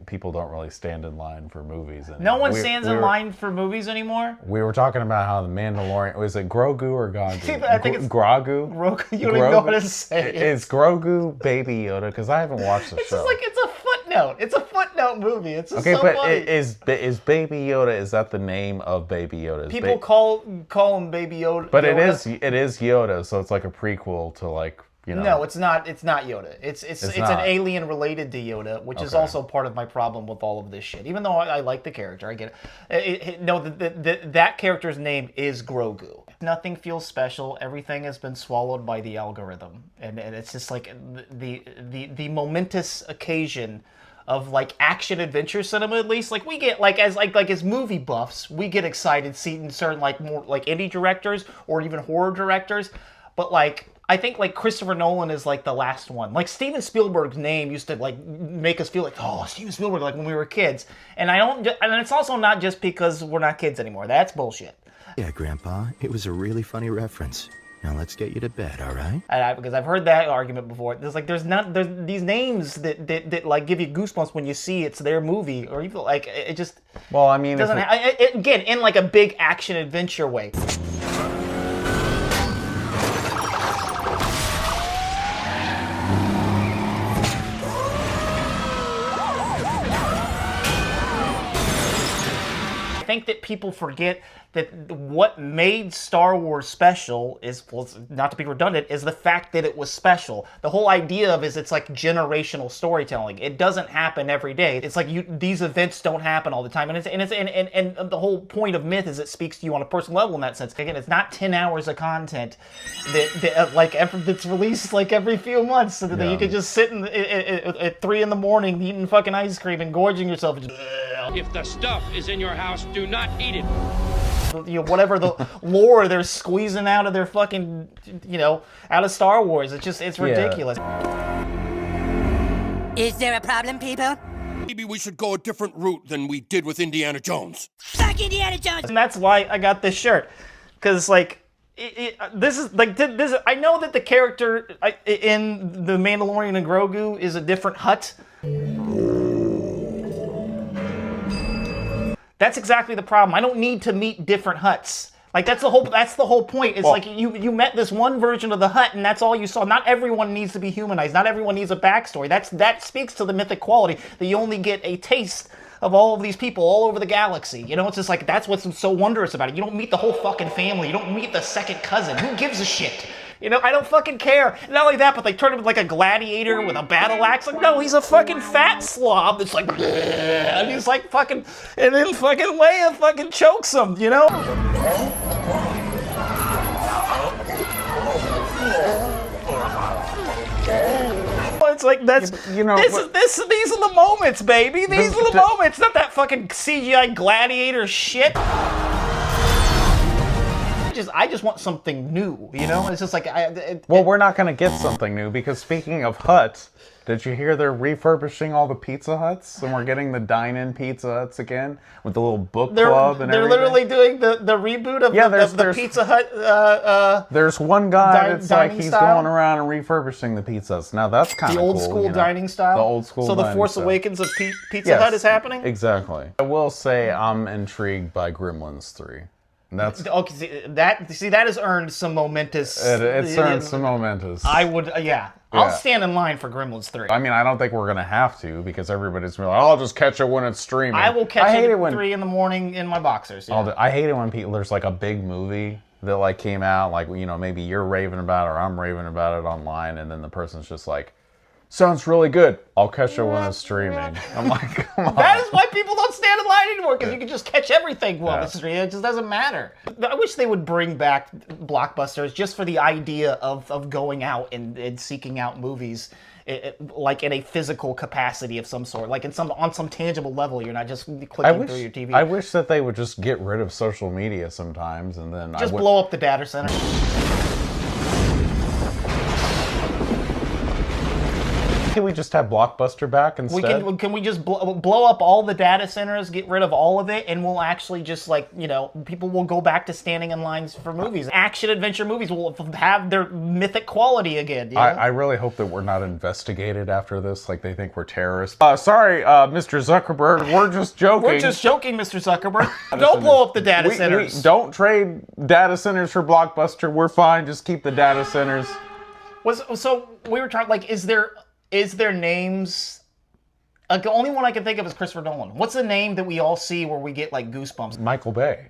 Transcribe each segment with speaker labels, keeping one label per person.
Speaker 1: people don't really stand in line for movies anymore.
Speaker 2: No one stands in line for movies anymore?
Speaker 1: We were talking about how the Mandalorian, was it Grogu or Gagu?
Speaker 2: I think it's
Speaker 1: Grogu.
Speaker 2: You don't even know how to say it.
Speaker 1: It's Grogu Baby Yoda, because I haven't watched the show.
Speaker 2: It's just like, it's a footnote. It's a footnote movie. It's just
Speaker 1: okay,
Speaker 2: so
Speaker 1: but
Speaker 2: funny.
Speaker 1: is Baby Yoda, is that the name of Baby Yoda?
Speaker 2: People call him Baby Yoda.
Speaker 1: But it is Yoda, so it's like a prequel to like, you know.
Speaker 2: No, it's not. It's not Yoda. It's an alien related to Yoda, which is also part of my problem with all of this shit. Even though I like the character, I get it. No, that character's name is Grogu. Nothing feels special. Everything has been swallowed by the algorithm, and it's just like the momentous occasion of like action adventure cinema. At least like we get as movie buffs, we get excited seeing certain like more like indie directors or even horror directors, but like. I think like Christopher Nolan is like the last one. Like Steven Spielberg's name used to like make us feel like, oh, Steven Spielberg, like when we were kids. And and it's also not just because we're not kids anymore. That's bullshit.
Speaker 3: Yeah, Grandpa, it was a really funny reference. Now let's get you to bed, all right?
Speaker 2: Because I've heard that argument before. There's these names that like give you goosebumps when you see it's their movie, or even like it just.
Speaker 1: Well, I mean,
Speaker 2: doesn't again in like a big action adventure way. I think that people forget that what made Star Wars special is, well, not to be redundant, is the fact that it was special. The whole idea of it's like generational storytelling. It doesn't happen every day. It's like these events don't happen all the time, and the whole point of myth is it speaks to you on a personal level in that sense. Again, it's not 10 hours of content that's released like every few months, so that you can just sit at 3 in the morning eating fucking ice cream and gorging yourself.
Speaker 4: If the stuff is in your house, do not eat it.
Speaker 2: You know, whatever the lore they're squeezing out of their fucking, out of Star Wars. It's ridiculous.
Speaker 5: Is there a problem, people?
Speaker 4: Maybe we should go a different route than we did with Indiana Jones.
Speaker 5: Fuck Indiana Jones!
Speaker 2: And that's why I got this shirt. Because, like, this is I know that the character in The Mandalorian and Grogu is a different Hutt. That's exactly the problem. I don't need to meet different Hutts. Like that's the whole point. It's like you met this one version of the Hutt and that's all you saw. Not everyone needs to be humanized. Not everyone needs a backstory. That speaks to the mythic quality that you only get a taste of all of these people all over the galaxy. You know, it's just like that's what's so wondrous about it. You don't meet the whole fucking family. You don't meet the second cousin. Who gives a shit? You know, I don't fucking care. Not only that, but they turn him like a gladiator with a battle axe. Like, no, he's a fucking fat slob that's like, and he's like fucking, and then fucking Leia fucking chokes him, you know? It's like these are the moments, baby. These are the moments. Not that fucking CGI gladiator shit. I just want something new, you know? It's just like...
Speaker 1: we're not going to get something new, because speaking of Hutts, did you hear they're refurbishing all the Pizza Huts? And we're getting the dine-in Pizza Huts again, with the little book club and everything? They're
Speaker 2: literally doing the reboot of the Pizza Hut...
Speaker 1: there's one guy that's like, he's going around and refurbishing the Pizza Huts. Now that's kind of cool.
Speaker 2: The old school dining style?
Speaker 1: The old school
Speaker 2: dining style. So the Force Awakens of Pizza Hut is happening?
Speaker 1: Exactly. I will say I'm intrigued by Gremlins 3. That's
Speaker 2: okay. That has earned some momentous.
Speaker 1: It's earned some momentous.
Speaker 2: I would, I'll stand in line for Gremlins 3.
Speaker 1: I mean, I don't think we're gonna have to, because everybody's like, I'll just catch it when it's streaming.
Speaker 2: I will catch it at 3 in the morning in my boxers. Yeah.
Speaker 1: I hate it when there's like a big movie that like came out, like, you know, maybe you're raving about it or I'm raving about it online, and then the person's just like, sounds really good. I'll catch it when it's streaming. I'm like, come on.
Speaker 2: That is why people don't stand in line anymore, because you can just catch everything while it's streaming. It just doesn't matter. I wish they would bring back blockbusters just for the idea of going out and seeking out movies, like in a physical capacity of some sort, like on some tangible level. You're not just clicking through your TV.
Speaker 1: I wish that they would just get rid of social media sometimes, and then
Speaker 2: just blow up the data center.
Speaker 1: Can we just have Blockbuster back instead?
Speaker 2: Can we just blow up all the data centers, get rid of all of it, and we'll actually just people will go back to standing in lines for movies. Action adventure movies will have their mythic quality again. You know?
Speaker 1: I really hope that we're not investigated after this, like they think we're terrorists. Sorry, Mr. Zuckerberg, we're just joking.
Speaker 2: We're just joking, Mr. Zuckerberg. Don't blow up the data centers.
Speaker 1: Don't trade data centers for Blockbuster. We're fine. Just keep the data centers.
Speaker 2: So we were trying, is there names? The only one I can think of is Christopher Nolan. What's the name that we all see where we get goosebumps?
Speaker 1: Michael Bay.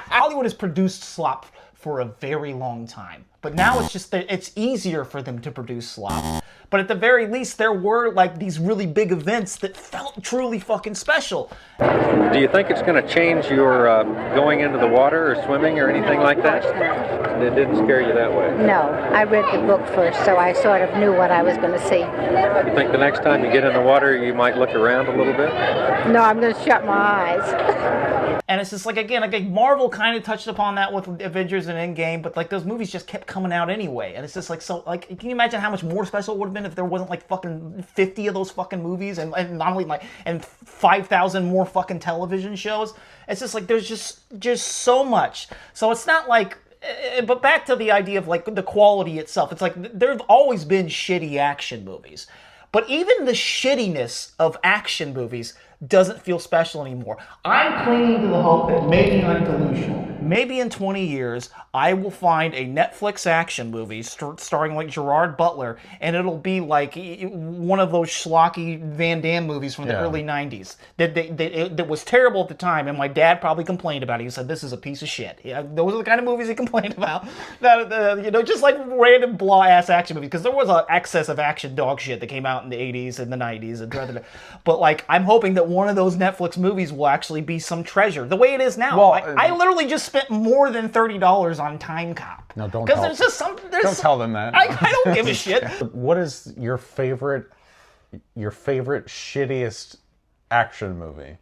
Speaker 2: Hollywood has produced slop for a very long time, but now it's just that it's easier for them to produce slop. But at the very least, there were these really big events that felt truly fucking special.
Speaker 6: Do you think it's going to change your going into the water or swimming or anything like that? It didn't scare you that way?
Speaker 7: No, I read the book first, so I sort of knew what I was going to see.
Speaker 6: You think the next time you get in the water, you might look around a little bit?
Speaker 7: No, I'm going to shut my eyes.
Speaker 2: And it's just again, Marvel kind of touched upon that with Avengers and Endgame, but those movies just kept coming out anyway. And it's just can you imagine how much more special it would have been if there wasn't fucking 50 of those fucking movies and not only and 5,000 more fucking television shows? It's just there's just so much. So it's not but back to the idea of the quality itself. It's there have always been shitty action movies. But even the shittiness of action movies doesn't feel special anymore. I'm clinging to the hope that maybe I'm delusional. Maybe in 20 years, I will find a Netflix action movie starring Gerard Butler, and it'll be one of those schlocky Van Damme movies from the early 90s that was terrible at the time, and my dad probably complained about it. He said, this is a piece of shit. Yeah, those are the kind of movies he complained about. Just random blah-ass action movies, because there was an excess of action dog shit that came out in the 80s and the 90s. But I'm hoping that one of those Netflix movies will actually be some treasure, the way it is now. Well, I literally just spent more than $30 on Time Cop.
Speaker 1: No, don't
Speaker 2: tell them. Don't
Speaker 1: tell them that.
Speaker 2: I don't give a shit.
Speaker 1: What is your favorite shittiest action movie?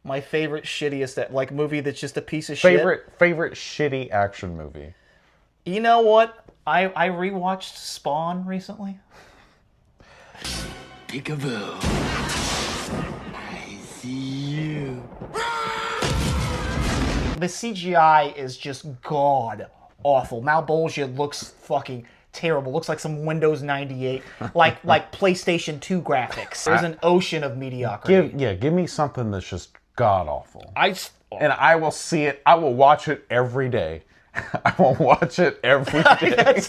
Speaker 2: My favorite shittiest movie that's just a piece of shit.
Speaker 1: Favorite shitty action movie.
Speaker 2: You know what? I rewatched Spawn recently.
Speaker 8: Peekaboo. I see you.
Speaker 2: The CGI is just god awful. Malbolgia looks fucking terrible. Looks like some Windows 98, like PlayStation 2 graphics. There's an ocean of mediocrity.
Speaker 1: Give me something that's just god awful.
Speaker 2: And
Speaker 1: I will see it. I will watch it every day. I will watch it every day.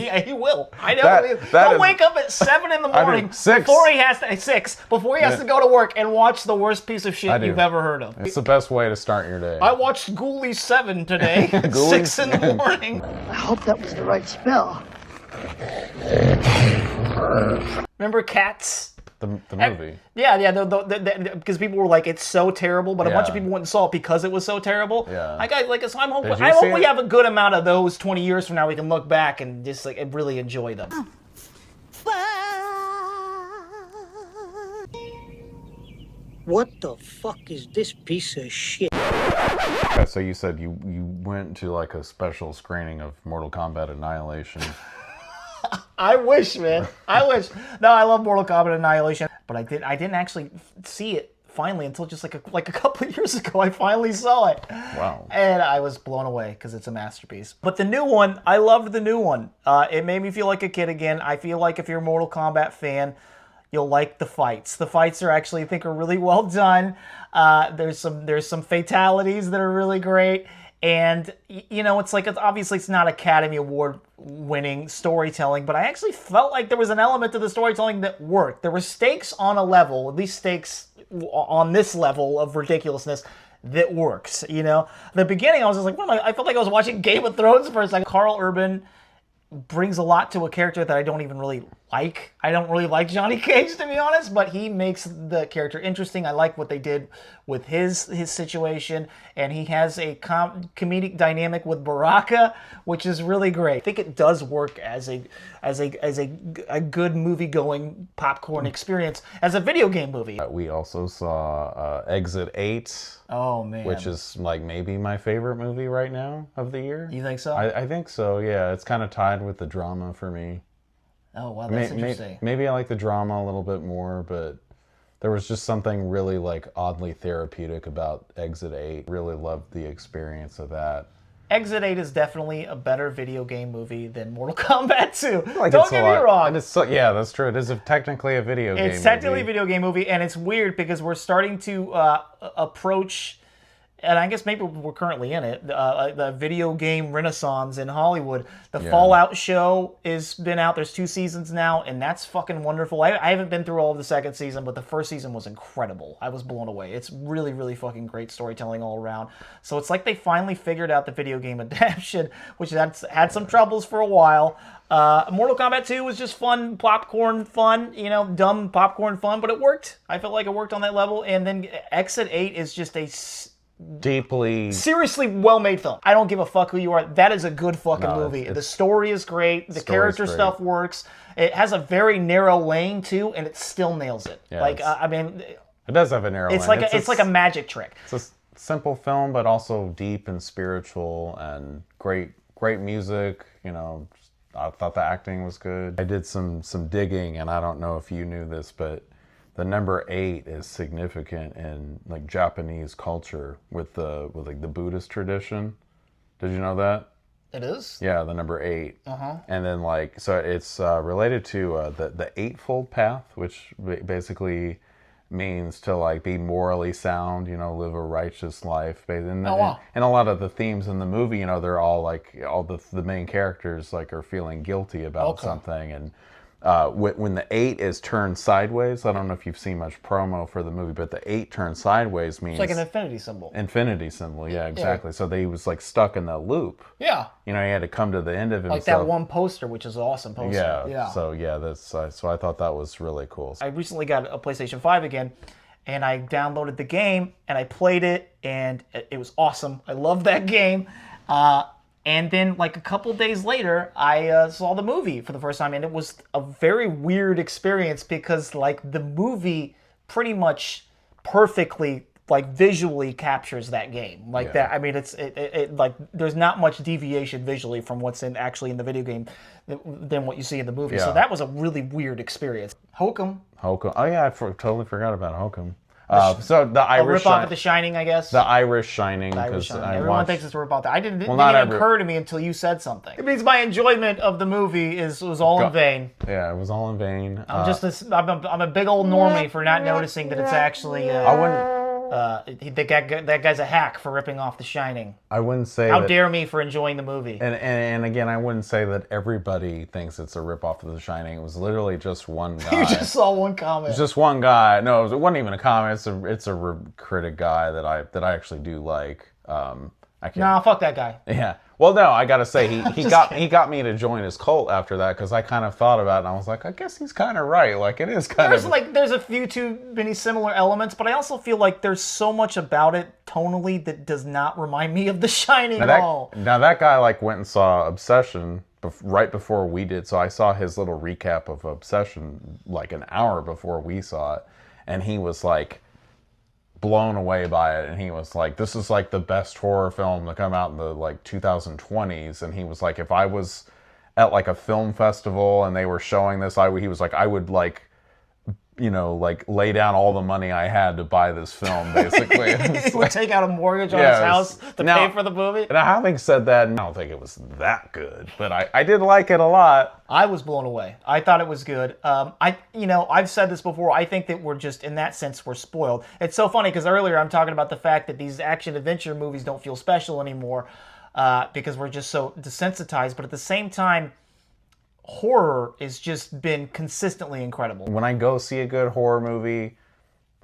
Speaker 2: Yeah, he will. I know. He'll wake up at 7 in the morning before he has to go to work and watch the worst piece of shit you've ever heard of.
Speaker 1: It's the best way to start your day.
Speaker 2: I watched Ghoulies 7 today, 6 in the morning.
Speaker 9: I hope that was the right spell.
Speaker 2: Remember Cats?
Speaker 1: The movie.
Speaker 2: Yeah, because people were it's so terrible, but a bunch of people went and saw it because it was so terrible.
Speaker 1: Yeah.
Speaker 2: So I'm hoping, I hope we have a good amount of those 20 years from now. We can look back and just really enjoy them.
Speaker 9: What the fuck is this piece of shit?
Speaker 1: Okay, so you said you went to a special screening of Mortal Kombat Annihilation.
Speaker 2: I wish, man. I wish. No, I love Mortal Kombat Annihilation, but I didn't actually see it finally until just a couple of years ago. I finally saw it.
Speaker 1: Wow.
Speaker 2: And I was blown away because it's a masterpiece. But the new one, I loved the new one. It made me feel like a kid again. I feel like if you're a Mortal Kombat fan, you'll like the fights. The fights are actually, I think, are really well done. There's some fatalities that are really great. And, it's obviously it's not Academy Award winning storytelling, but I actually felt like there was an element to the storytelling that worked. There were stakes on a level, at least stakes on this level of ridiculousness that works, The beginning, I was just I felt like I was watching Game of Thrones for a second. Carl Urban brings a lot to a character that I don't even really like. I don't really like Johnny Cage, to be honest, but he makes the character interesting. I like what they did with his situation, and he has a comedic dynamic with Baraka, which is really great. I think it does work as a good movie-going popcorn experience as a video game movie.
Speaker 1: We also saw Exit 8.
Speaker 2: Oh, man.
Speaker 1: Which is maybe my favorite movie right now of the year.
Speaker 2: You think so?
Speaker 1: I think so, yeah. It's kind of tied with the drama for me.
Speaker 2: Oh, wow, that's interesting.
Speaker 1: Maybe I like the drama a little bit more, but there was just something really like oddly therapeutic about Exit 8. Really loved the experience of that.
Speaker 2: Exit 8 is definitely a better video game movie than Mortal Kombat 2.
Speaker 1: Like
Speaker 2: Don't get me wrong.
Speaker 1: Yeah, that's true. It is technically a video game movie.
Speaker 2: It's technically a video game movie, and it's weird because we're starting to approach, and I guess maybe we're currently in it, the video game renaissance in Hollywood. The Fallout show has been out. There's 2 seasons now, and that's fucking wonderful. I haven't been through all of the second season, but the first season was incredible. I was blown away. It's really, really fucking great storytelling all around. So it's like they finally figured out the video game adaptation, which had some troubles for a while. Mortal Kombat 2 was just fun, popcorn fun, dumb popcorn fun, but it worked. I felt like it worked on that level. And then Exit 8 is just a
Speaker 1: deeply,
Speaker 2: seriously well-made film. I don't give a fuck who you are. That is a good fucking movie. The story is great. The character stuff works. It has a very narrow lane too, and it still nails it.
Speaker 1: Yeah,
Speaker 2: it
Speaker 1: does have a narrow lane.
Speaker 2: It's like a magic trick.
Speaker 1: It's a simple film, but also deep and spiritual, and great music. I thought the acting was good. I did some digging, and I don't know if you knew this, but the number 8 is significant in like Japanese culture with like the Buddhist tradition. Did you know that?
Speaker 2: It is?
Speaker 1: Yeah, the number 8. And then so it's related to the Eightfold Path, which basically means to like be morally sound, live a righteous life. And a lot of the themes in the movie, they're all like all the main characters like are feeling guilty about something. And when the 8 is turned sideways, I don't know if you've seen much promo for the movie, but the 8 turned sideways means...
Speaker 2: It's like an infinity symbol.
Speaker 1: Infinity symbol, yeah, exactly. Yeah. So he was like stuck in that loop.
Speaker 2: Yeah.
Speaker 1: He had to come to the end of himself.
Speaker 2: Like that one poster, which is an awesome poster.
Speaker 1: Yeah. So so I thought that was really cool.
Speaker 2: I recently got a PlayStation 5 again, and I downloaded the game, and I played it, and it was awesome. I loved that game. And then, like, a couple days later, I saw the movie for the first time, and it was a very weird experience because, like, the movie pretty much perfectly, like, visually captures that game. Like, that, I mean, it like, there's not much deviation visually from what's actually in the video game than what you see in the movie. So that was a really weird experience. Hokum.
Speaker 1: Oh, yeah, I totally forgot about Hokum. So the Irish
Speaker 2: rip off of The Shining, I guess.
Speaker 1: The Irish Shining.
Speaker 2: Everyone thinks it's a rip off. It didn't even occur to me until you said something. It means my enjoyment of the movie was all in vain.
Speaker 1: Yeah, it was all in vain.
Speaker 2: I'm a big old normie for not noticing that it's actually.
Speaker 1: I wouldn't.
Speaker 2: That guy's a hack for ripping off The Shining.
Speaker 1: I wouldn't say.
Speaker 2: How dare me for enjoying the movie?
Speaker 1: And again, I wouldn't say that everybody thinks it's a ripoff of The Shining. It was literally just one guy.
Speaker 2: You just saw one comment.
Speaker 1: It's just one guy. No, it wasn't even a comment. It's a critic guy that I actually do like.
Speaker 2: Nah, fuck that guy.
Speaker 1: Yeah. Well, no, I gotta say he got me to join his cult after that because I kind of thought about it and I was like, I guess he's kind of right. Like it is kind of
Speaker 2: there's a few too many similar elements, but I also feel like there's so much about it tonally that does not remind me of The Shining at all.
Speaker 1: Now that guy like went and saw Obsession right before we did, so I saw his little recap of Obsession like an hour before we saw it, and he was like blown away by it, and he was like, this is like the best horror film to come out in the like 2020s. And he was like, if I was at like a film festival and they were showing this, he was like, I would like, like lay down all the money I had to buy this film, basically.
Speaker 2: He would take out a mortgage on his house to pay for the movie.
Speaker 1: Now, having said that, I don't think it was that good, but I did like it a lot.
Speaker 2: I was blown away. I thought it was good. I've said this before. I think that we're just, in that sense, we're spoiled. It's so funny because earlier I'm talking about the fact that these action-adventure movies don't feel special anymore because we're just so desensitized. But at the same time, horror has just been consistently incredible.
Speaker 1: When I go see a good horror movie,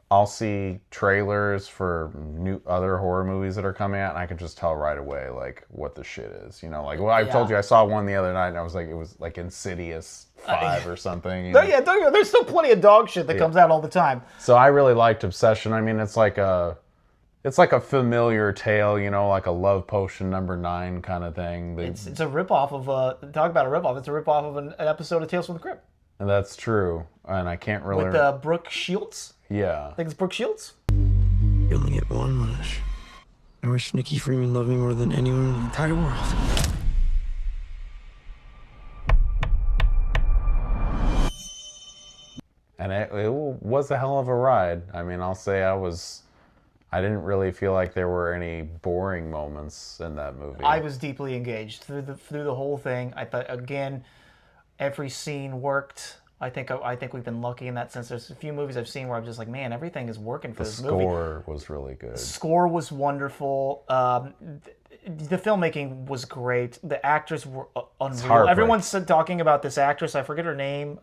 Speaker 1: I'll see trailers for new other horror movies that are coming out, and I can just tell right away like what the shit is. Like I told you, I saw one the other night, and I was like, it was like Insidious 5 or something.
Speaker 2: Yeah, there's still plenty of dog shit that comes out all the time.
Speaker 1: So I really liked Obsession. I mean, it's like a familiar tale, like a Love Potion #9 kind of thing.
Speaker 2: It's a ripoff of talk about a ripoff. It's a ripoff of an episode of Tales from the Crypt.
Speaker 1: And that's true, and I can't really
Speaker 2: with Brooke Shields.
Speaker 1: Yeah,
Speaker 2: I think it's Brooke Shields.
Speaker 8: You only get one wish. I wish Nikki Freeman loved me more than anyone in the entire world.
Speaker 1: And it was a hell of a ride. I mean, I'll say I didn't really feel like there were any boring moments in that movie.
Speaker 2: I was deeply engaged through the whole thing. I thought, again, every scene worked. I think we've been lucky in that sense. There's a few movies I've seen where I'm just like, man, everything is working for this movie.
Speaker 1: The score was really good.
Speaker 2: The score was wonderful. The filmmaking was great. The actors were unreal. Everyone's talking about this actress. I forget her name,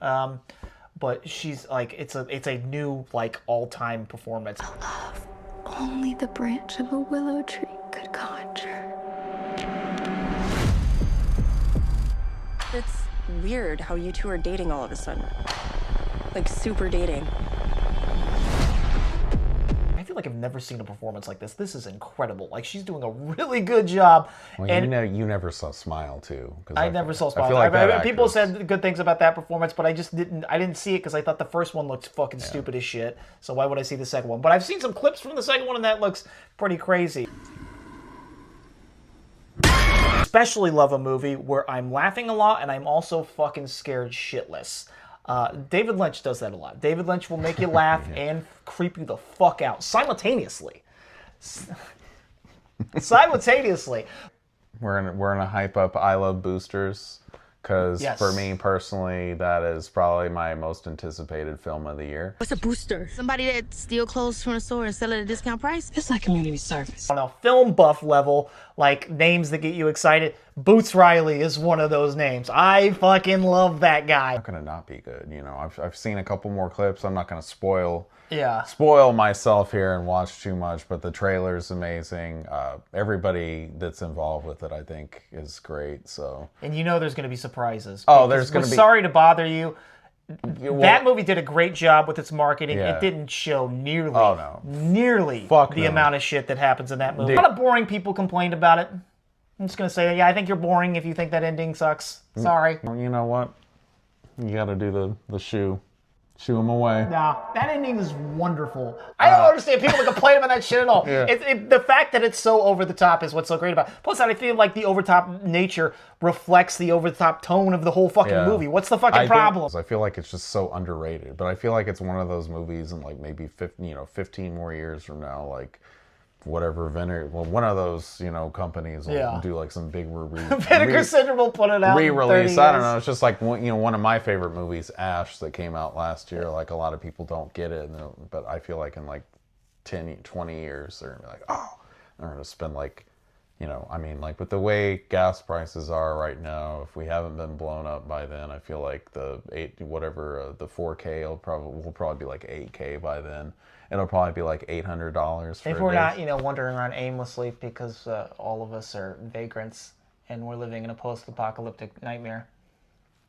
Speaker 2: but she's like, it's a new like all-time performance.
Speaker 10: A love only the branch of a willow tree could conjure.
Speaker 11: It's weird how you two are dating all of a sudden. Like, super dating.
Speaker 2: I feel like I've never seen a performance like this. This is incredible. Like, she's doing a really good job.
Speaker 1: Well,
Speaker 2: and
Speaker 1: you never saw Smile, too.
Speaker 2: I never saw Smile.
Speaker 1: I feel like
Speaker 2: people said good things about that performance, but I didn't see it because I thought the first one looked fucking stupid as shit. So why would I see the second one? But I've seen some clips from the second one, and that looks pretty crazy. Especially love a movie where I'm laughing a lot and I'm also fucking scared shitless. David Lynch does that a lot. David Lynch will make you laugh and creep you the fuck out simultaneously. Simultaneously.
Speaker 1: We're gonna hype up I Love Boosters because for me personally, that is probably my most anticipated film of the year.
Speaker 12: What's a booster? Somebody that steal clothes from the store and sell it at a discount price? It's like community service.
Speaker 2: On a film buff level, like names that get you excited, Boots Riley is one of those names. I fucking love that guy.
Speaker 1: Not gonna not be good, you know. I've seen a couple more clips. I'm not gonna spoil myself here and watch too much, but the trailer's amazing. Everybody that's involved with it, I think, is great. So,
Speaker 2: and you know there's gonna be surprises.
Speaker 1: Oh, there's gonna be.
Speaker 2: Sorry to bother you. That movie did a great job with its marketing. Yeah. It didn't show nearly the amount of shit that happens in that movie. A lot of boring people complained about it. I'm just gonna say, yeah, I think you're boring if you think that ending sucks. Sorry.
Speaker 1: Well, you know what? You gotta do the shoo them away.
Speaker 2: Nah, that ending is wonderful. I don't understand people that complain about that shit at all. Yeah. The fact that it's so over the top is what's so great about it. Plus, I feel like the over top nature reflects the over the top tone of the whole fucking movie. What's the fucking problem?
Speaker 1: I feel like it's just so underrated, but I feel like it's one of those movies in like maybe 15 more years from now, like whatever one of those companies will do like some big
Speaker 2: Vinegar Syndrome will put it out
Speaker 1: re-release. I don't know. It's just like one of my favorite movies, Ash, that came out last year. Like a lot of people don't get it, but I feel like in like 10-20 years they're gonna be like, oh, they're gonna spend like, I mean, like with the way gas prices are right now, if we haven't been blown up by then, I feel like the 4K will probably be like 8K by then. It'll probably be like $800 for
Speaker 2: if we're not, wandering around aimlessly because all of us are vagrants and we're living in a post-apocalyptic nightmare.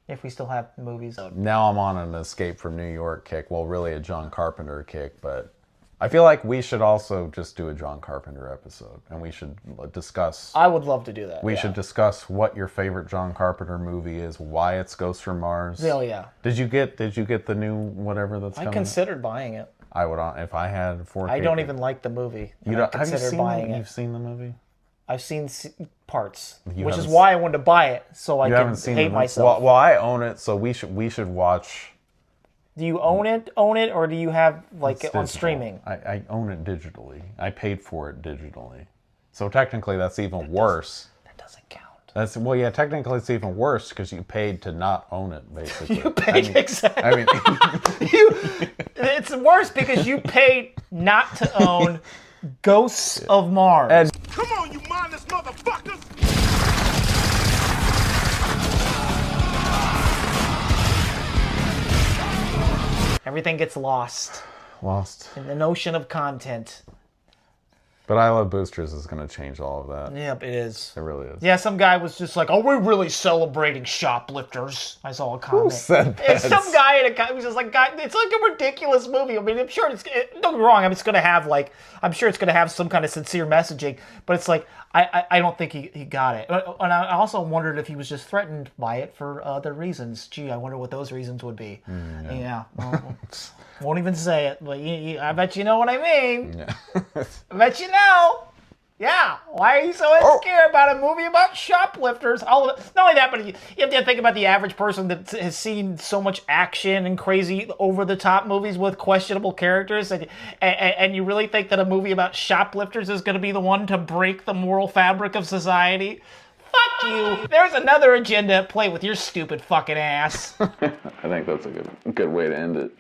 Speaker 2: If we still have movies.
Speaker 1: Now I'm on an Escape from New York kick. Well, really a John Carpenter kick, but I feel like we should also just do a John Carpenter episode, and we should discuss.
Speaker 2: I would love to do that.
Speaker 1: We should discuss what your favorite John Carpenter movie is, why it's Ghost from Mars.
Speaker 2: Hell yeah.
Speaker 1: Did you get the new whatever that's coming?
Speaker 2: I considered buying it.
Speaker 1: I would, if I had 4K.
Speaker 2: I don't even like the movie.
Speaker 1: Have you seen buying it? You've seen the movie?
Speaker 2: I've seen parts, which is why I wanted to buy it, so I can hate myself.
Speaker 1: Well, I own it, so we should watch.
Speaker 2: Do you own it, or do you have like it on streaming?
Speaker 1: I own it digitally. I paid for it digitally, so technically that's even worse.
Speaker 2: That doesn't count.
Speaker 1: Technically it's even worse because you paid to not own it, basically.
Speaker 2: You paid exactly. It's worse because you paid not to own Ghosts of Mars.
Speaker 4: Come on, you mindless motherfuckers!
Speaker 2: Everything gets lost. In an ocean of content.
Speaker 1: But I Love Boosters is going to change all of that.
Speaker 2: Yep, it is.
Speaker 1: It really is.
Speaker 2: Yeah, some guy was just like, "Oh, we're really celebrating shoplifters." I saw a comment.
Speaker 1: Who said that?
Speaker 2: It's some guy in a comment was just like, "God, it's like a ridiculous movie." I mean, I'm sure don't get me wrong. I mean, it's going to have I'm sure it's going to have some kind of sincere messaging. But it's like, I don't think he got it. And I also wondered if he was just threatened by it for other reasons. Gee, I wonder what those reasons would be. Yeah. Well, won't even say it, but I bet you know what I mean.
Speaker 1: Yeah.
Speaker 2: I bet you know. Yeah, why are you so insecure about a movie about shoplifters? All of it. Not only that, but you have to think about the average person that has seen so much action and crazy over-the-top movies with questionable characters, and you really think that a movie about shoplifters is going to be the one to break the moral fabric of society? Fuck you. There's another agenda at play with your stupid fucking ass.
Speaker 1: I think that's a good way to end it.